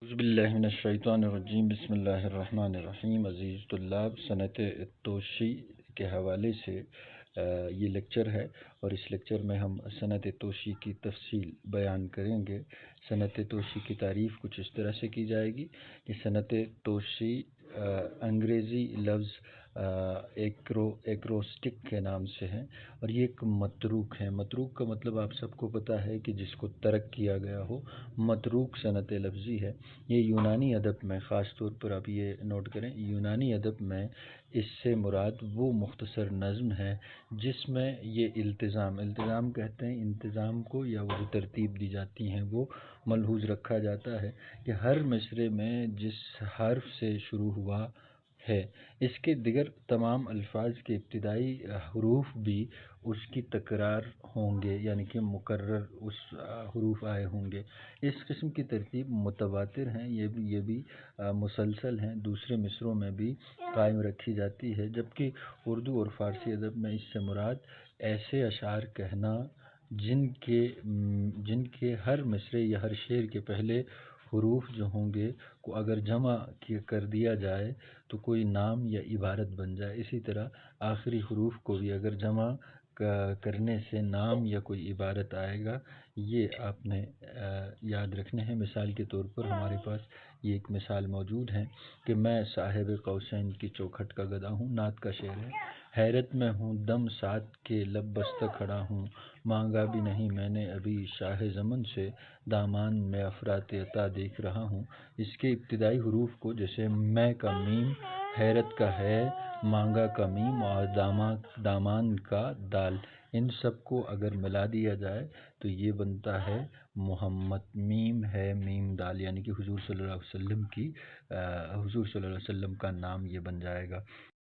اعوذ باللہ من الشیطان الرجیم بسم اللہ الرحمن الرحیم۔ عزیز طلاب، صنعت توشی کے حوالے سے یہ لیکچر ہے اور اس لیکچر میں ہم صنعت توشی کی تفصیل بیان کریں گے۔ صنعت توشی کی تعریف کچھ اس طرح سے کی جائے گی کہ صنعت توشی انگریزی لفظ ایکروسٹک کے نام سے ہے اور یہ ایک متروک ہے۔ متروک کا مطلب آپ سب کو پتہ ہے کہ جس کو ترک کیا گیا ہو، متروک صنعت لفظی ہے۔ یہ یونانی ادب میں خاص طور پر آپ یہ نوٹ کریں، یونانی ادب میں اس سے مراد وہ مختصر نظم ہے جس میں یہ التزام کہتے ہیں انتظام کو، یا وہ ترتیب دی جاتی ہیں وہ ملحوظ رکھا جاتا ہے کہ ہر مصرعے میں جس حرف سے شروع ہوا ہے اس کے دیگر تمام الفاظ کے ابتدائی حروف بھی اس کی تکرار ہوں گے، یعنی کہ مکرر اس حروف آئے ہوں گے۔ اس قسم کی ترتیب متواتر ہیں، یہ بھی مسلسل ہیں، دوسرے مصرعوں میں بھی قائم رکھی جاتی ہے، جبکہ اردو اور فارسی ادب میں اس سے مراد ایسے اشعار کہنا جن کے ہر مصرعے یا ہر شعر کے پہلے حروف جو ہوں گے کو اگر جمع کر دیا جائے تو کوئی نام یا عبارت بن جائے، اسی طرح آخری حروف کو بھی اگر جمع کرنے سے نام یا کوئی عبارت آئے گا۔ یہ آپ نے یاد رکھنے ہیں۔ مثال کے طور پر ہمارے پاس یہ ایک مثال موجود ہے کہ میں صاحب قوسین کی چوکھٹ کا گدا ہوں، نعت کا شعر ہے۔ حیرت میں ہوں دم ساتھ کے لب بستہ کھڑا ہوں، مانگا بھی نہیں میں نے ابھی شاہ زمن سے، دامان میں افراط عطا دیکھ رہا ہوں۔ اس کے ابتدائی حروف کو جیسے میں کا میم، حیرت کا ہے، مانگا کا میم اور دامان کا دال، ان سب کو اگر ملا دیا جائے تو یہ بنتا ہے محمد، میم ہے میم دال، یعنی کہ حضور صلی اللہ علیہ وسلم کا نام یہ بن جائے گا۔